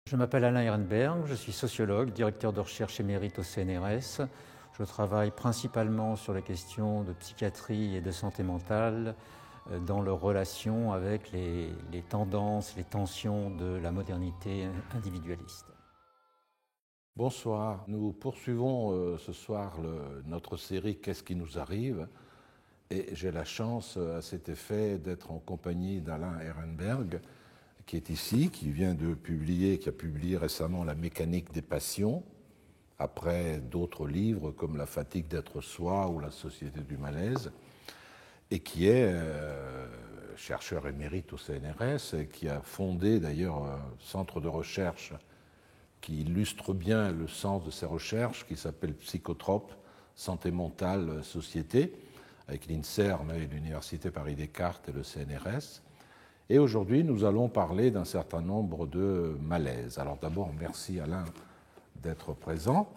Je m'appelle Alain Ehrenberg, je suis sociologue, directeur de recherche émérite au CNRS. Je travaille principalement sur les questions de psychiatrie et de santé mentale dans leur relation avec les tendances, les tensions de la modernité individualiste. Bonsoir, nous poursuivons ce soir notre série « Qu'est-ce qui nous arrive ?» et j'ai la chance à cet effet d'être en compagnie d'Alain Ehrenberg, qui est ici, qui vient de publier, qui a publié récemment La mécanique des passions, après d'autres livres comme La fatigue d'être soi ou La société du malaise, et qui est chercheur émérite au CNRS et qui a fondé d'ailleurs un centre de recherche qui illustre bien le sens de ses recherches, qui s'appelle Psychotrope, Santé mentale, Société, avec l'INSERM et l'Université Paris-Descartes et le CNRS. Et aujourd'hui, nous allons parler d'un certain nombre de malaises. Alors d'abord, merci Alain d'être présent.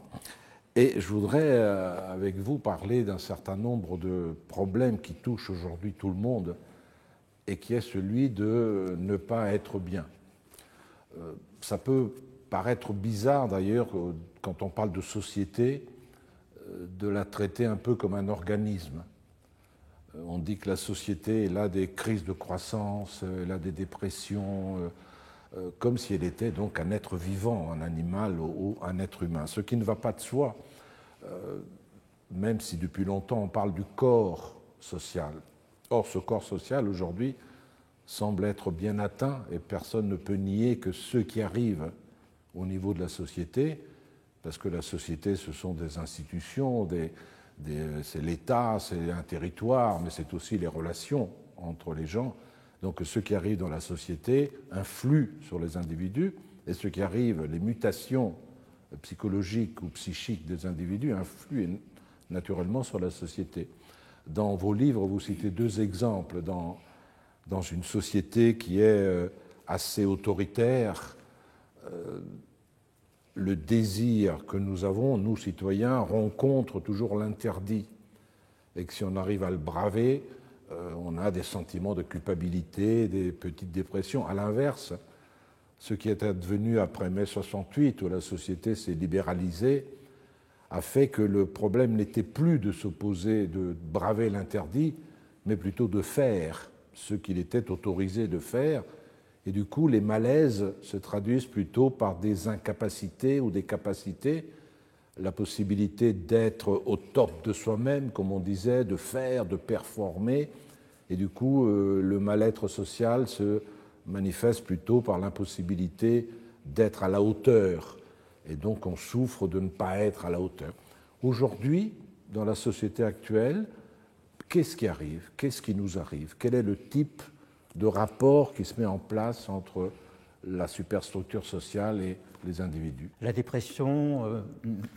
Et je voudrais, avec vous, parler d'un certain nombre de problèmes qui touchent aujourd'hui tout le monde et qui est celui de ne pas être bien. Ça peut paraître bizarre d'ailleurs, quand on parle de société, de la traiter un peu comme un organisme. On dit que la société, elle a des crises de croissance, elle a des dépressions, comme si elle était donc un être vivant, un animal ou un être humain. Ce qui ne va pas de soi, même si depuis longtemps on parle du corps social. Or, ce corps social, aujourd'hui, semble être bien atteint et personne ne peut nier que ceux qui arrivent au niveau de la société, parce que la société, ce sont des institutions, c'est l'État, c'est un territoire, mais c'est aussi les relations entre les gens. Donc ceux qui arrivent dans la société influent sur les individus, et ceux qui arrivent, les mutations psychologiques ou psychiques des individus influent naturellement sur la société. Dans vos livres, vous citez deux exemples. Dans une société qui est assez autoritaire, le désir que nous avons, nous citoyens, rencontre toujours l'interdit. Et que si on arrive à le braver, on a des sentiments de culpabilité, des petites dépressions. À l'inverse, ce qui est advenu après mai 68, où la société s'est libéralisée, a fait que le problème n'était plus de s'opposer, de braver l'interdit, mais plutôt de faire ce qu'il était autorisé de faire. Et du coup, les malaises se traduisent plutôt par des incapacités ou des capacités, la possibilité d'être au top de soi-même, comme on disait, de faire, de performer. Et du coup, le mal-être social se manifeste plutôt par l'impossibilité d'être à la hauteur. Et donc, on souffre de ne pas être à la hauteur. Aujourd'hui, dans la société actuelle, qu'est-ce qui arrive? Qu'est-ce qui nous arrive? Quel est le type de rapport qui se met en place entre la superstructure sociale et les individus? La dépression,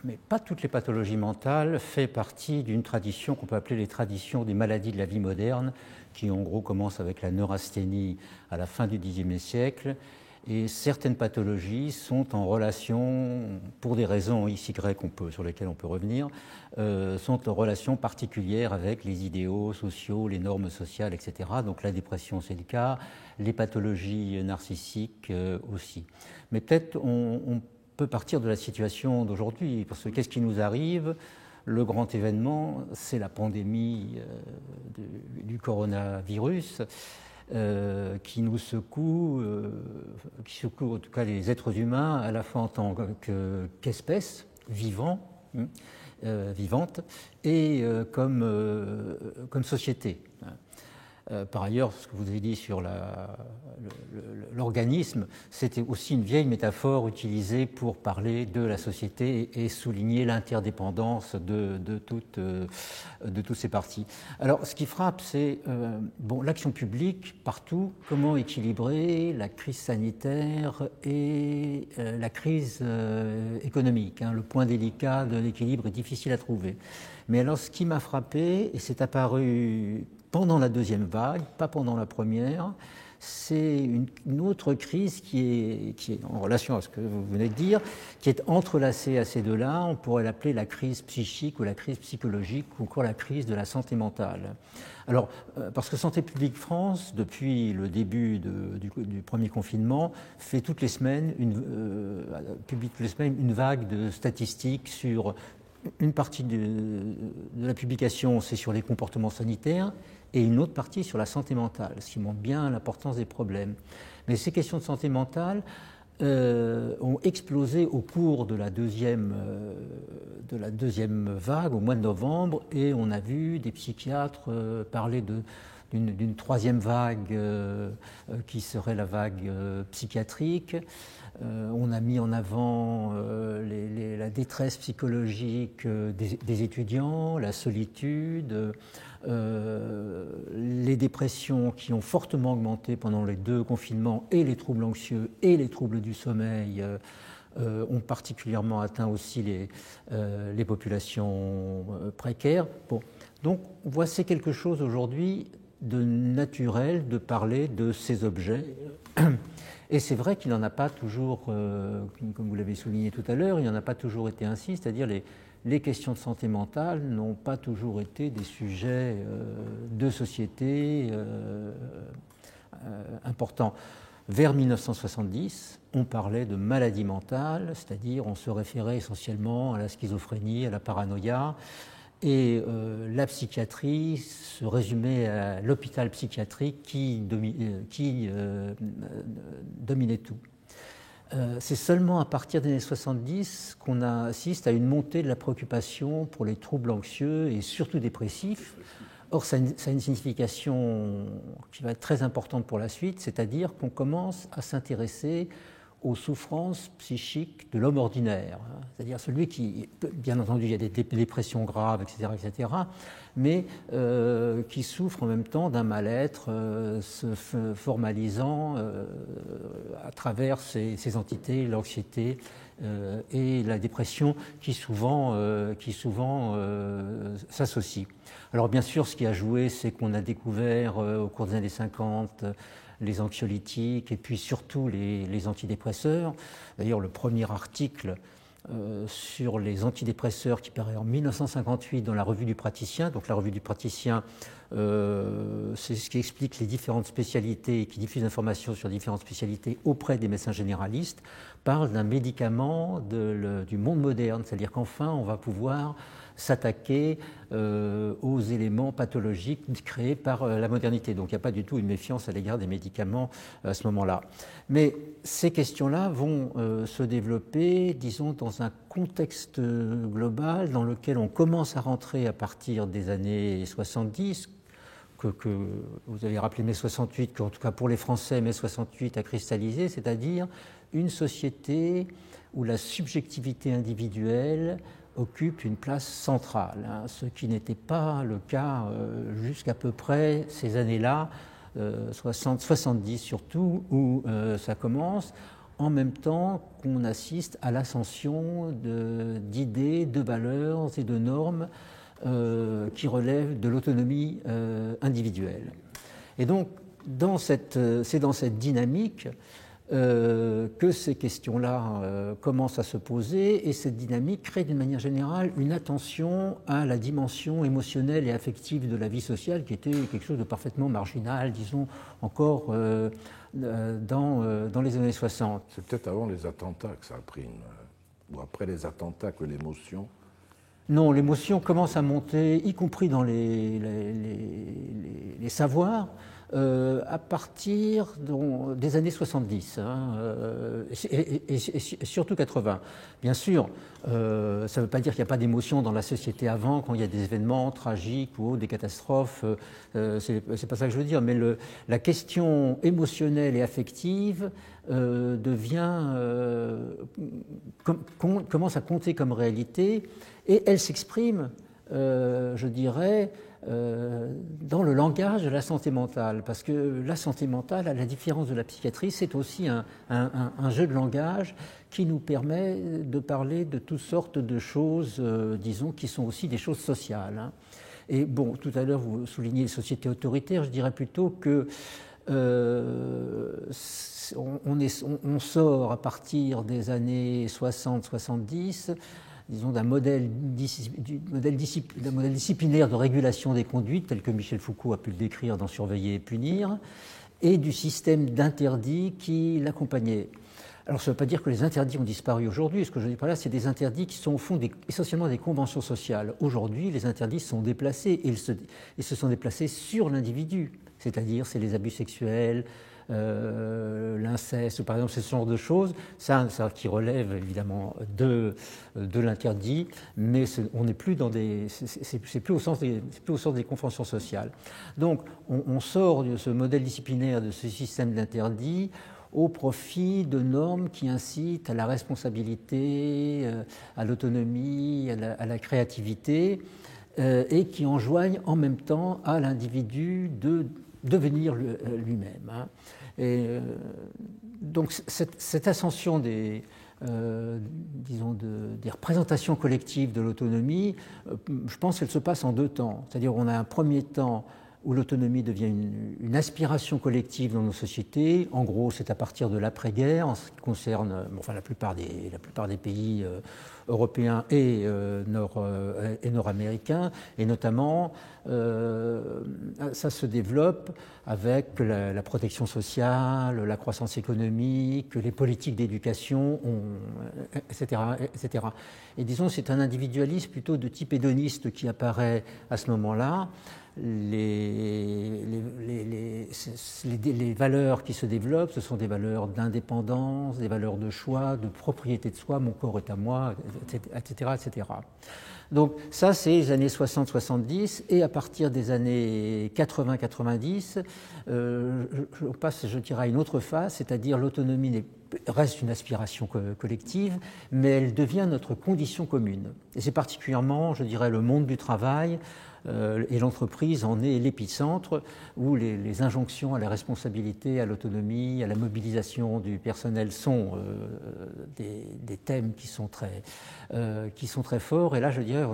mais pas toutes les pathologies mentales, fait partie d'une tradition qu'on peut appeler les traditions des maladies de la vie moderne, qui en gros commencent avec la neurasthénie à la fin du Xe siècle. Et certaines pathologies sont en relation, pour des raisons XY sur lesquelles on peut revenir, sont en relation particulière avec les idéaux sociaux, les normes sociales, etc. Donc la dépression, c'est le cas, les pathologies narcissiques aussi. Mais peut-être on peut partir de la situation d'aujourd'hui, parce que qu'est-ce qui nous arrive? Le grand événement, c'est la pandémie du coronavirus. Qui nous secoue, qui secoue en tout cas les êtres humains à la fois en tant qu'espèce vivante et comme société. Par ailleurs, ce que vous avez dit sur l'organisme, c'était aussi une vieille métaphore utilisée pour parler de la société et souligner l'interdépendance de toutes ces parties. Alors, ce qui frappe, c'est l'action publique partout, comment équilibrer la crise sanitaire et la crise économique. Le point délicat de l'équilibre est difficile à trouver. Mais alors, ce qui m'a frappé, et c'est apparu pendant la deuxième vague, pas pendant la première, c'est une autre crise qui est en relation à ce que vous venez de dire, qui est entrelacée à ces deux-là. On pourrait l'appeler la crise psychique ou la crise psychologique ou encore la crise de la santé mentale. Alors, parce que Santé publique France, depuis le début du premier confinement, fait toutes les semaines publie toutes les semaines une vague de statistiques sur une partie de la publication, c'est sur les comportements sanitaires, et une autre partie sur la santé mentale, ce qui montre bien l'importance des problèmes. Mais ces questions de santé mentale ont explosé au cours de la deuxième vague, au mois de novembre, et on a vu des psychiatres parler d'une troisième vague qui serait la vague psychiatrique. On a mis en avant la détresse psychologique des étudiants, la solitude, les dépressions qui ont fortement augmenté pendant les deux confinements, et les troubles anxieux et les troubles du sommeil ont particulièrement atteint aussi les populations précaires. Bon. Donc on voit c'est quelque chose aujourd'hui de naturel de parler de ces objets. Et c'est vrai qu'il n'en a pas toujours, comme vous l'avez souligné tout à l'heure, il n'en a pas toujours été ainsi, c'est-à-dire les questions de santé mentale n'ont pas toujours été des sujets de société importants. Vers 1970, on parlait de maladie mentale, c'est-à-dire on se référait essentiellement à la schizophrénie, à la paranoïa, et la psychiatrie se résumait à l'hôpital psychiatrique qui dominait tout. C'est seulement à partir des années 70 qu'on assiste à une montée de la préoccupation pour les troubles anxieux et surtout dépressifs. Or, ça a une signification qui va être très importante pour la suite, c'est-à-dire qu'on commence à s'intéresser aux souffrances psychiques de l'homme ordinaire, c'est-à-dire celui qui, bien entendu, il y a des dépressions graves, etc., mais qui souffre en même temps d'un mal-être se formalisant à travers ces entités, l'anxiété et la dépression qui souvent s'associent. Alors bien sûr, ce qui a joué, c'est qu'on a découvert au cours des années 50 les anxiolytiques et puis surtout les antidépresseurs. D'ailleurs, le premier article sur les antidépresseurs qui paraît en 1958 dans la Revue du Praticien. Donc la Revue du Praticien, c'est ce qui explique les différentes spécialités et qui diffuse l'information sur différentes spécialités auprès des médecins généralistes, parle d'un médicament du monde moderne, c'est-à-dire qu'enfin on va pouvoir s'attaquer aux éléments pathologiques créés par la modernité. Donc il n'y a pas du tout une méfiance à l'égard des médicaments à ce moment-là. Mais ces questions-là vont se développer, disons, dans un contexte global dans lequel on commence à rentrer à partir des années 70, que vous avez rappelé mai 68, qu'en tout cas pour les Français, mai 68 a cristallisé, c'est-à-dire une société où la subjectivité individuelle occupe une place centrale, ce qui n'était pas le cas jusqu'à peu près ces années-là, 70 surtout, où ça commence, en même temps qu'on assiste à l'ascension d'idées, de valeurs et de normes qui relèvent de l'autonomie individuelle. Et donc, c'est dans cette dynamique que ces questions-là commencent à se poser, et cette dynamique crée d'une manière générale une attention à la dimension émotionnelle et affective de la vie sociale qui était quelque chose de parfaitement marginal, disons, encore dans les années 60. C'est peut-être avant les attentats que ça a pris, ou après les attentats que l'émotion... Non, l'émotion commence à monter, y compris dans les savoirs, à partir des années 70 et surtout 80. Bien sûr, ça ne veut pas dire qu'il n'y a pas d'émotion dans la société avant, quand il y a des événements tragiques ou des catastrophes, c'est pas ça que je veux dire, mais la question émotionnelle et affective commence à compter comme réalité, et elle s'exprime, je dirais, dans le langage de la santé mentale, parce que la santé mentale, à la différence de la psychiatrie, c'est aussi un jeu de langage qui nous permet de parler de toutes sortes de choses, disons, qui sont aussi des choses sociales. Et bon, tout à l'heure, vous soulignez les sociétés autoritaires, je dirais plutôt que On sort à partir des années 60-70, disons, d'un modèle disciplinaire de régulation des conduites, tel que Michel Foucault a pu le décrire dans Surveiller et punir, et du système d'interdits qui l'accompagnait. Alors ça ne veut pas dire que les interdits ont disparu aujourd'hui. Ce que je dis par là, c'est des interdits qui sont au fond essentiellement des conventions sociales. Aujourd'hui, les interdits sont déplacés et ils se sont déplacés sur l'individu. C'est-à-dire, c'est les abus sexuels, l'inceste, par exemple, ce genre de choses, ça qui relève évidemment de l'interdit, mais on n'est plus dans c'est plus au sens des conventions sociales. Donc, on sort de ce modèle disciplinaire, de ce système d'interdit, au profit de normes qui incitent à la responsabilité, à l'autonomie, à la créativité, et qui enjoignent en même temps à l'individu de devenir lui-même. Et donc cette ascension des représentations collectives de l'autonomie, je pense qu'elle se passe en deux temps. C'est-à-dire on a un premier temps où l'autonomie devient une aspiration collective dans nos sociétés. En gros, c'est à partir de l'après-guerre, en ce qui concerne la plupart des pays européens et nord-américains, et notamment ça se développe avec la protection sociale, la croissance économique, les politiques d'éducation, etc., etc. Et disons, c'est un individualisme plutôt de type hédoniste qui apparaît à ce moment-là. Les valeurs qui se développent, ce sont des valeurs d'indépendance, des valeurs de choix, de propriété de soi, mon corps est à moi, etc. etc. Donc ça, c'est les années 60-70, et à partir des années 80-90, on passe, je dirais, à une autre phase, c'est-à-dire l'autonomie reste une aspiration collective, mais elle devient notre condition commune. Et c'est particulièrement, je dirais, le monde du travail, et l'entreprise en est l'épicentre, où les injonctions à la responsabilité, à l'autonomie, à la mobilisation du personnel sont des thèmes qui sont très forts. Et là, je dirais,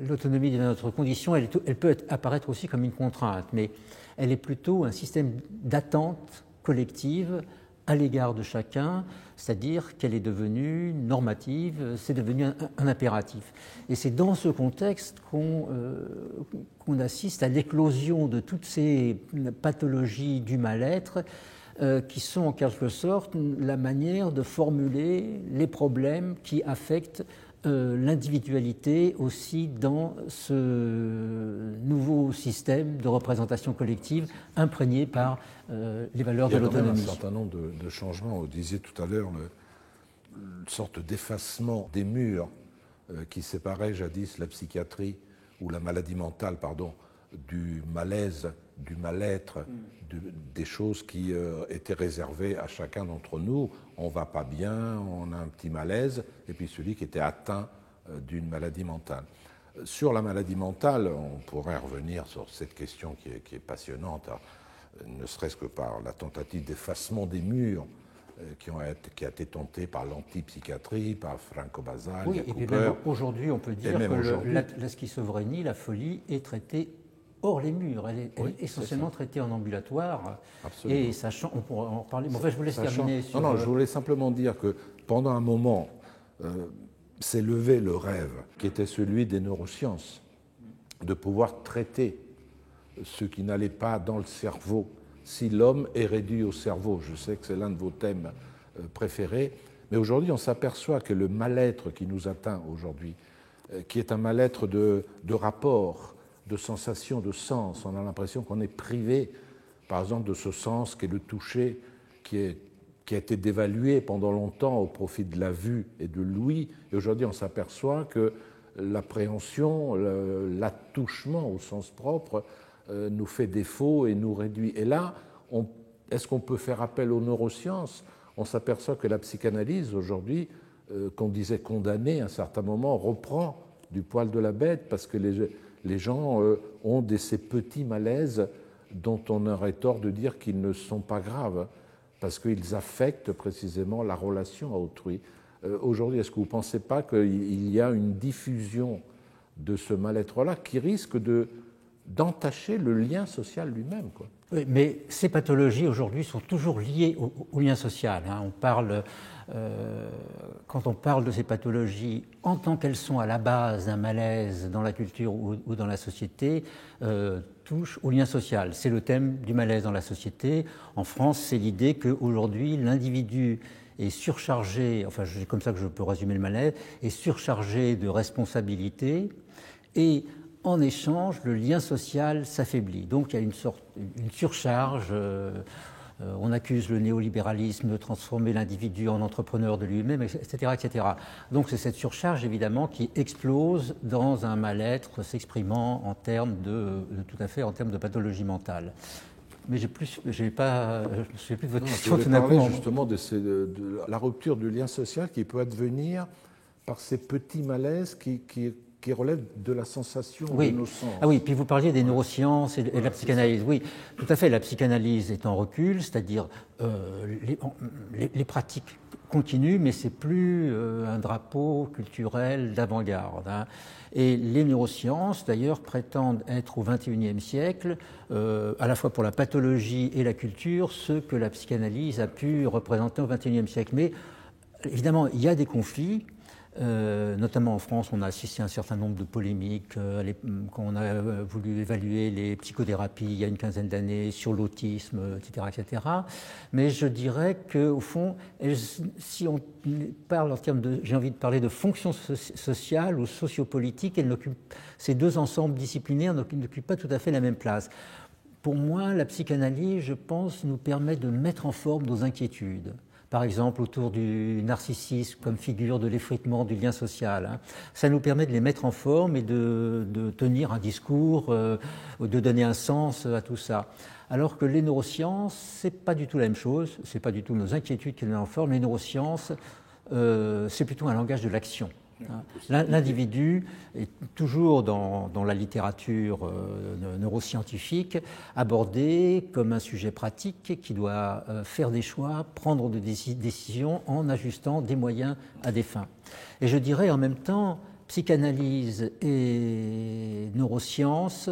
l'autonomie devient notre condition. Elle peut apparaître aussi comme une contrainte, mais elle est plutôt un système d'attente collective à l'égard de chacun, c'est-à-dire qu'elle est devenue normative, c'est devenu un impératif. Et c'est dans ce contexte qu'on assiste à l'éclosion de toutes ces pathologies du mal-être qui sont en quelque sorte la manière de formuler les problèmes qui affectent l'individualité aussi dans ce nouveau système de représentation collective imprégné par les valeurs de l'autonomie. Il y a un certain nombre de changements. Vous disiez tout à l'heure une sorte d'effacement des murs qui séparait jadis la psychiatrie ou la maladie mentale, du malaise, du mal-être, des choses qui étaient réservées à chacun d'entre nous. On ne va pas bien, on a un petit malaise, et puis celui qui était atteint d'une maladie mentale. Sur la maladie mentale, on pourrait revenir sur cette question qui est passionnante, ne serait-ce que par la tentative d'effacement des murs qui a été tentée par l'antipsychiatrie, par Franco Basaglia, oui, et puis même aujourd'hui, on peut dire que la schizophrénie, la folie, est traitée hors les murs. Elle est essentiellement traitée en ambulatoire. Absolument. Et sachant, on pourra en reparler. Bon, je vous laisse terminer sur... Non, je voulais simplement dire que pendant un moment, s'est levé le rêve qui était celui des neurosciences, de pouvoir traiter ce qui n'allait pas dans le cerveau. Si l'homme est réduit au cerveau, je sais que c'est l'un de vos thèmes préférés, mais aujourd'hui on s'aperçoit que le mal-être qui nous atteint aujourd'hui, qui est un mal-être de rapport, de sensation, de sens, on a l'impression qu'on est privé, par exemple, de ce sens qu'est le toucher, qui a été dévalué pendant longtemps au profit de la vue et de l'ouïe, et aujourd'hui on s'aperçoit que l'appréhension, l'attouchement au sens propre nous fait défaut et nous réduit. Et là, est-ce qu'on peut faire appel aux neurosciences? On s'aperçoit que la psychanalyse, aujourd'hui, qu'on disait condamnée à un certain moment, reprend du poil de la bête parce que les gens ont ces petits malaises dont on aurait tort de dire qu'ils ne sont pas graves, parce qu'ils affectent précisément la relation à autrui. Aujourd'hui, est-ce que vous ne pensez pas qu'il y a une diffusion de ce mal-être-là qui risque d'entacher le lien social lui-même, quoi? Oui, mais ces pathologies aujourd'hui sont toujours liées au lien social. On parle, quand on parle de ces pathologies en tant qu'elles sont à la base d'un malaise dans la culture ou dans la société, touche au lien social. C'est le thème du malaise dans la société. En France, c'est l'idée qu'aujourd'hui, l'individu est surchargé, enfin c'est comme ça que je peux résumer le malaise, est surchargé de responsabilités et en échange, le lien social s'affaiblit. Donc il y a une surcharge. On accuse le néolibéralisme de transformer l'individu en entrepreneur de lui-même, etc., etc. Donc c'est cette surcharge, évidemment, qui explose dans un mal-être s'exprimant en termes tout à fait en termes de pathologie mentale. Mais je ne me souviens plus de votre question tout d'un coup. Justement de la rupture du lien social qui peut advenir par ces petits malaises qui relèvent de la sensation de nos sens. Ah oui, puis vous parliez des neurosciences et de la psychanalyse. Oui, tout à fait. La psychanalyse est en recul, c'est-à-dire les pratiques continuent, mais c'est plus un drapeau culturel d'avant-garde. Et les neurosciences, d'ailleurs, prétendent être au XXIe siècle, à la fois pour la pathologie et la culture, ce que la psychanalyse a pu représenter au XXIe siècle. Mais évidemment, il y a des conflits. Notamment en France, on a assisté à un certain nombre de polémiques quand on a voulu évaluer les psychothérapies il y a une quinzaine d'années sur l'autisme, etc., etc. Mais je dirais qu'au fond, si on parle en termes de, j'ai envie de parler de fonction sociale ou sociopolitique, ces deux ensembles disciplinaires n'occupent pas tout à fait la même place. Pour moi, la psychanalyse, je pense, nous permet de mettre en forme nos inquiétudes. Par exemple, autour du narcissisme comme figure de l'effritement du lien social. Ça nous permet de les mettre en forme et de tenir un discours, de donner un sens à tout ça. Alors que les neurosciences, c'est pas du tout la même chose, c'est pas du tout nos inquiétudes qui les mettent en forme. Les neurosciences, c'est plutôt un langage de l'action. L'individu est toujours dans la littérature neuroscientifique abordé comme un sujet pratique qui doit faire des choix, prendre des décisions en ajustant des moyens à des fins. Et je dirais en même temps, psychanalyse et neurosciences,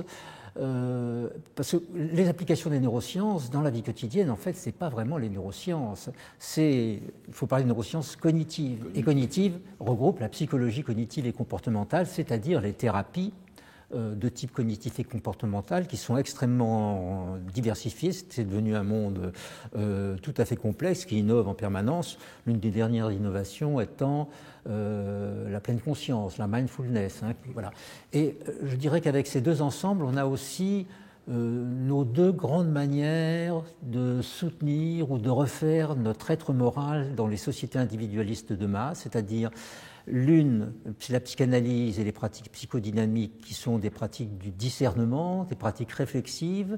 parce que les applications des neurosciences dans la vie quotidienne, en fait, c'est pas vraiment les neurosciences. Il faut parler de neurosciences cognitives. Et cognitives regroupe la psychologie cognitive et comportementale, c'est-à-dire les thérapies de type cognitif et comportemental qui sont extrêmement diversifiées. C'est devenu un monde tout à fait complexe qui innove en permanence. L'une des dernières innovations étant la pleine conscience, la mindfulness. Voilà. Et je dirais qu'avec ces deux ensembles, on a aussi nos deux grandes manières de soutenir ou de refaire notre être moral dans les sociétés individualistes de masse, c'est-à-dire l'une, c'est la psychanalyse et les pratiques psychodynamiques qui sont des pratiques du discernement, des pratiques réflexives,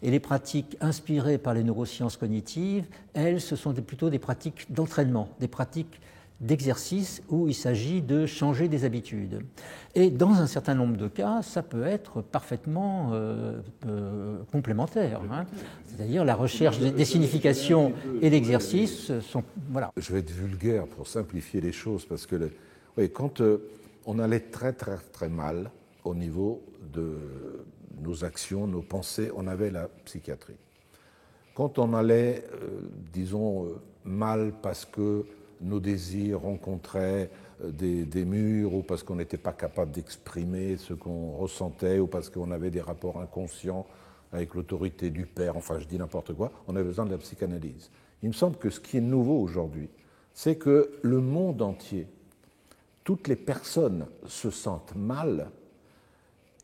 et les pratiques inspirées par les neurosciences cognitives, elles, ce sont plutôt des pratiques d'entraînement, des pratiques d'exercice où il s'agit de changer des habitudes. Et dans un certain nombre de cas, ça peut être parfaitement complémentaire. C'est-à-dire la recherche des significations et l'exercice sont... Voilà. Je vais être vulgaire pour simplifier les choses, parce que quand on allait très très très mal au niveau de nos actions, nos pensées, on avait la psychiatrie. Quand on allait, disons, mal parce que nos désirs rencontraient des murs, ou parce qu'on n'était pas capable d'exprimer ce qu'on ressentait, ou parce qu'on avait des rapports inconscients avec l'autorité du père, enfin je dis n'importe quoi, on avait besoin de la psychanalyse. Il me semble que ce qui est nouveau aujourd'hui, c'est que le monde entier, toutes les personnes se sentent mal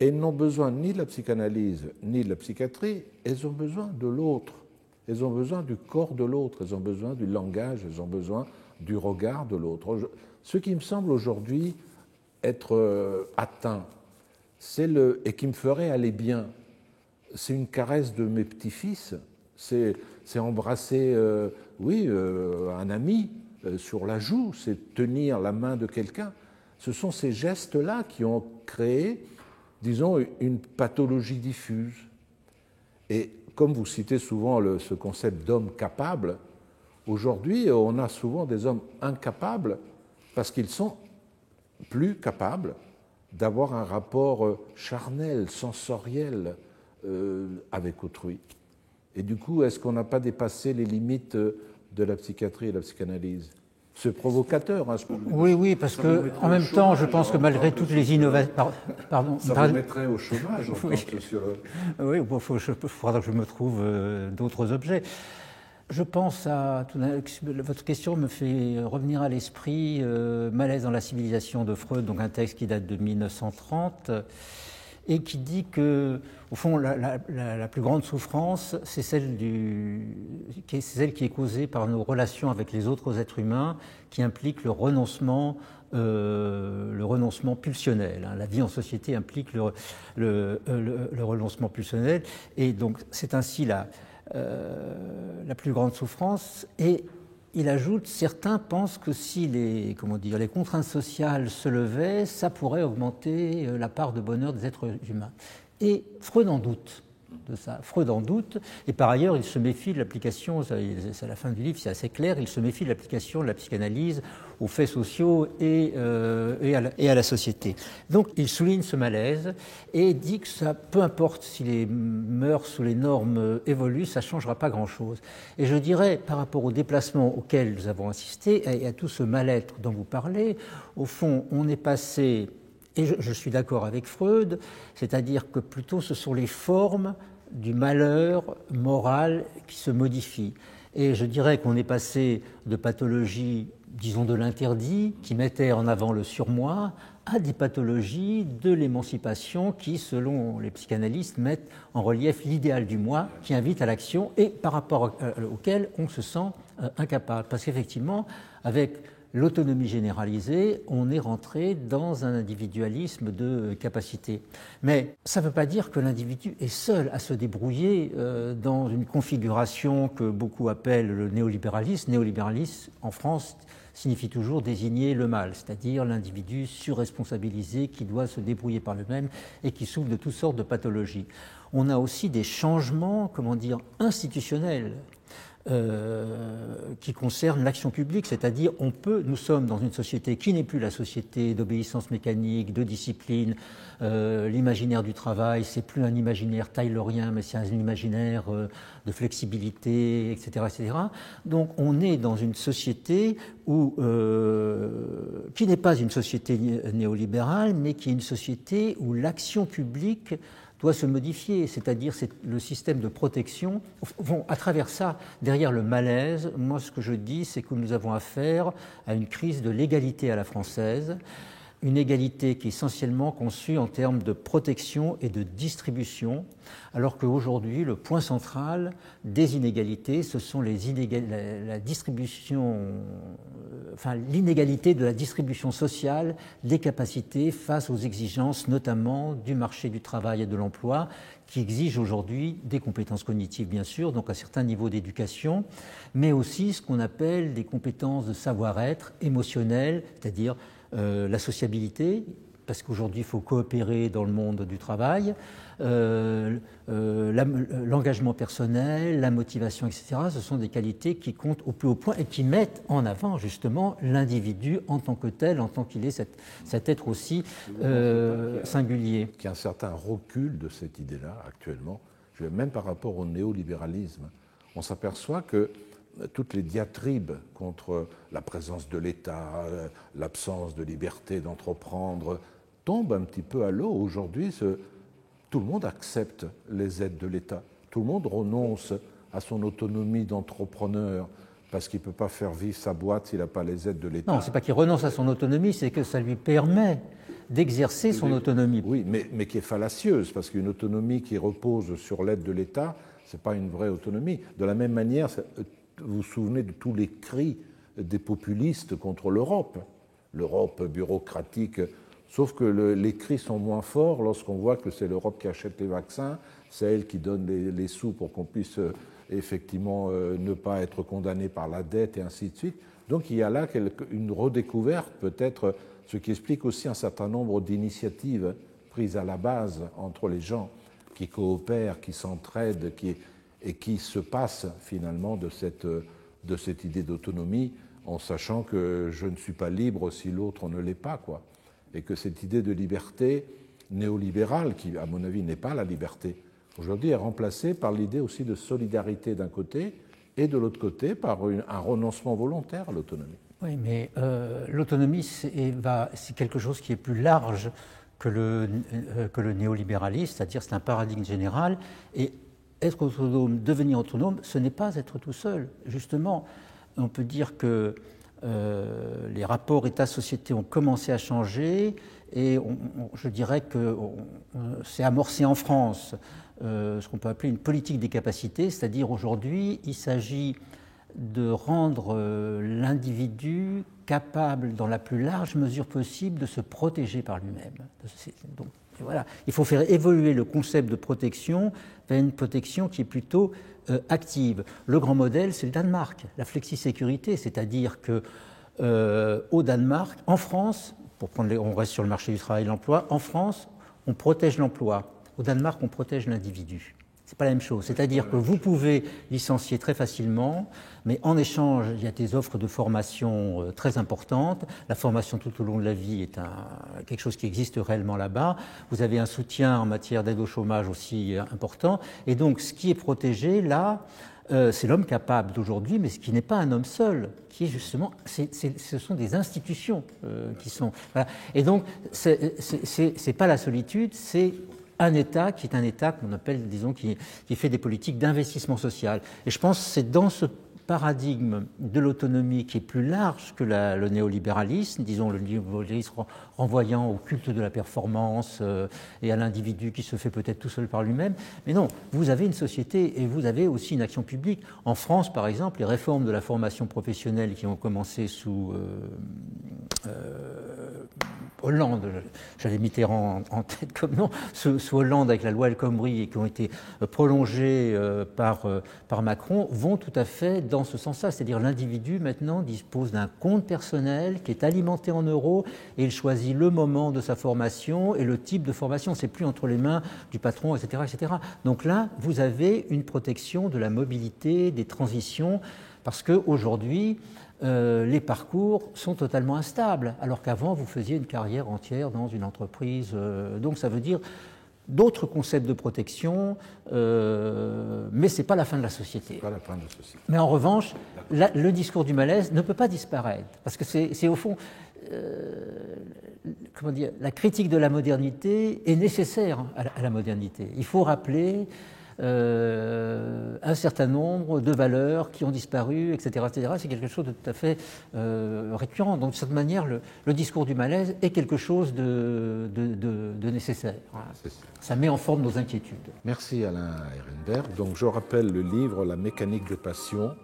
et n'ont besoin ni de la psychanalyse ni de la psychiatrie, elles ont besoin de l'autre. Elles ont besoin du corps de l'autre, elles ont besoin du langage, elles ont besoin du regard de l'autre. Ce qui me semble aujourd'hui être atteint, et qui me ferait aller bien, c'est une caresse de mes petits-fils, c'est embrasser un ami sur la joue, c'est tenir la main de quelqu'un. Ce sont ces gestes-là qui ont créé, disons, une pathologie diffuse. Et comme vous citez souvent ce concept d'homme capable, aujourd'hui, on a souvent des hommes incapables parce qu'ils sont plus capables d'avoir un rapport charnel, sensoriel avec autrui. Et du coup, est-ce qu'on n'a pas dépassé les limites de la psychiatrie et de la psychanalyse? C'est provocateur. Hein, oui, parce que en même temps, je pense que malgré toutes les innovations... Pardon. Ça vous mettrait au chômage, oui. Oui, bon, il faudra que je me trouve d'autres objets. Je pense à... Votre question me fait revenir à l'esprit Malaise dans la civilisation de Freud, donc un texte qui date de 1930, et qui dit que, au fond, la plus grande souffrance, c'est celle qui est causée par nos relations avec les autres êtres humains, qui implique le renoncement pulsionnel. Hein. La vie en société implique le renoncement pulsionnel, et donc c'est ainsi la plus grande souffrance. Et il ajoute, certains pensent que si les contraintes sociales se levaient, ça pourrait augmenter la part de bonheur des êtres humains. Et Freud en doute de ça. Freud en doute, et par ailleurs, il se méfie de l'application, c'est à la fin du livre, c'est assez clair, il se méfie de l'application de la psychanalyse aux faits sociaux et à la société. Donc, il souligne ce malaise et dit que ça, peu importe si les mœurs ou les normes évoluent, ça ne changera pas grand-chose. Et je dirais, par rapport aux déplacements auxquels nous avons assisté et à tout ce mal-être dont vous parlez, au fond, on est passé... Et je suis d'accord avec Freud, c'est-à-dire que plutôt ce sont les formes du malheur moral qui se modifient. Et je dirais qu'on est passé de pathologies, disons de l'interdit, qui mettaient en avant le surmoi, à des pathologies de l'émancipation qui, selon les psychanalystes, mettent en relief l'idéal du moi, qui invite à l'action et par rapport auquel on se sent incapable. Parce qu'effectivement, avec l'autonomie généralisée, on est rentré dans un individualisme de capacité. Mais ça ne veut pas dire que l'individu est seul à se débrouiller dans une configuration que beaucoup appellent le néolibéralisme. Néolibéralisme, en France, signifie toujours désigner le mal, c'est-à-dire l'individu surresponsabilisé qui doit se débrouiller par lui-même et qui souffre de toutes sortes de pathologies. On a aussi des changements, institutionnels, qui concerne l'action publique, c'est-à-dire nous sommes dans une société qui n'est plus la société d'obéissance mécanique, de discipline, l'imaginaire du travail, c'est plus un imaginaire taylorien, mais c'est un imaginaire de flexibilité, etc., etc. Donc on est dans une société qui n'est pas une société néolibérale, mais qui est une société où l'action publique doit se modifier, c'est-à-dire le système de protection. À travers ça, derrière le malaise, moi ce que je dis, c'est que nous avons affaire à une crise de l'égalité à la française, une égalité qui est essentiellement conçue en termes de protection et de distribution, alors qu'aujourd'hui, le point central des inégalités, ce sont la distribution, l'inégalité de la distribution sociale des capacités face aux exigences, notamment du marché du travail et de l'emploi, qui exigent aujourd'hui des compétences cognitives, bien sûr, donc un certain niveau d'éducation, mais aussi ce qu'on appelle des compétences de savoir-être émotionnel, c'est-à-dire la sociabilité, parce qu'aujourd'hui il faut coopérer dans le monde du travail, l'engagement personnel, la motivation, etc. Ce sont des qualités qui comptent au plus haut point et qui mettent en avant justement l'individu en tant que tel, en tant qu'il est cet être aussi singulier. Il y a un certain recul de cette idée-là actuellement, même par rapport au néolibéralisme. On s'aperçoit que toutes les diatribes contre la présence de l'État, l'absence de liberté d'entreprendre, tombent un petit peu à l'eau. Aujourd'hui, tout le monde accepte les aides de l'État. Tout le monde renonce à son autonomie d'entrepreneur parce qu'il ne peut pas faire vivre sa boîte s'il n'a pas les aides de l'État. Non, ce n'est pas qu'il renonce à son autonomie, c'est que ça lui permet d'exercer son autonomie. Oui, mais qui est fallacieuse, parce qu'une autonomie qui repose sur l'aide de l'État, ce n'est pas une vraie autonomie. De la même manière, vous vous souvenez de tous les cris des populistes contre l'Europe bureaucratique, sauf que les cris sont moins forts lorsqu'on voit que c'est l'Europe qui achète les vaccins, c'est elle qui donne les sous pour qu'on puisse effectivement ne pas être condamné par la dette et ainsi de suite. Donc il y a là une redécouverte peut-être, ce qui explique aussi un certain nombre d'initiatives prises à la base entre les gens qui coopèrent, qui s'entraident, et qui se passent finalement de cette idée d'autonomie, en sachant que je ne suis pas libre si l'autre ne l'est pas, quoi. Et que cette idée de liberté néolibérale, qui à mon avis n'est pas la liberté, aujourd'hui est remplacée par l'idée aussi de solidarité d'un côté et de l'autre côté par un renoncement volontaire à l'autonomie. Oui, mais l'autonomie, c'est quelque chose qui est plus large que le néolibéralisme, c'est-à-dire c'est un paradigme général. Et être autonome, devenir autonome, ce n'est pas être tout seul. Justement, on peut dire que les rapports État-société ont commencé à changer et je dirais que c'est amorcé en France ce qu'on peut appeler une politique des capacités, c'est-à-dire aujourd'hui, il s'agit de rendre l'individu capable, dans la plus large mesure possible, de se protéger par lui-même. Donc, voilà. Il faut faire évoluer le concept de protection vers une protection qui est plutôt active. Le grand modèle, c'est le Danemark, la flexisécurité, c'est-à-dire que au Danemark, en France, on reste sur le marché du travail et de l'emploi, en France, on protège l'emploi. Au Danemark, on protège l'individu. Ce n'est pas la même chose. C'est-à-dire que vous pouvez licencier très facilement, mais en échange, il y a des offres de formation très importantes. La formation tout au long de la vie est quelque chose qui existe réellement là-bas. Vous avez un soutien en matière d'aide au chômage aussi important. Et donc, ce qui est protégé, là, c'est l'homme capable d'aujourd'hui, mais ce qui n'est pas un homme seul, qui est justement, ce sont des institutions qui sont... Voilà. Et donc, c'est pas la solitude, c'est un État qui est un État qu'on appelle, disons, qui fait des politiques d'investissement social. Et je pense que c'est dans ce paradigme de l'autonomie qui est plus large que le néolibéralisme, disons le néolibéralisme renvoyant au culte de la performance et à l'individu qui se fait peut-être tout seul par lui-même. Mais non, vous avez une société et vous avez aussi une action publique. En France, par exemple, les réformes de la formation professionnelle qui ont commencé sous Hollande, j'avais Mitterrand en tête comme nom, sous Hollande avec la loi El Khomri et qui ont été prolongées par Macron, vont tout à fait dans ce sens-là. C'est-à-dire l'individu maintenant dispose d'un compte personnel qui est alimenté en euros et il choisit le moment de sa formation et le type de formation. C'est plus entre les mains du patron, etc., etc. Donc là, vous avez une protection de la mobilité, des transitions, parce qu'aujourd'hui, les parcours sont totalement instables, alors qu'avant, vous faisiez une carrière entière dans une entreprise. Donc ça veut dire d'autres concepts de protection, mais ce n'est pas la fin de la société. Pas la fin de la société. Mais en revanche, le discours du malaise ne peut pas disparaître, parce que c'est au fond... comment dire, la critique de la modernité est nécessaire à la modernité. Il faut rappeler un certain nombre de valeurs qui ont disparu, etc. etc. C'est quelque chose de tout à fait récurrent. Donc, de cette manière, le discours du malaise est quelque chose de nécessaire. Voilà. Ça met en forme nos inquiétudes. Merci Alain Ehrenberg. Donc, je rappelle le livre « La mécanique des passions »,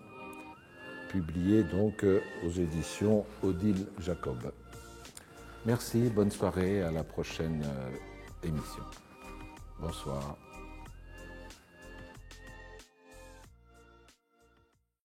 publié donc aux éditions Odile Jacob. Merci, bonne soirée, à la prochaine émission. Bonsoir.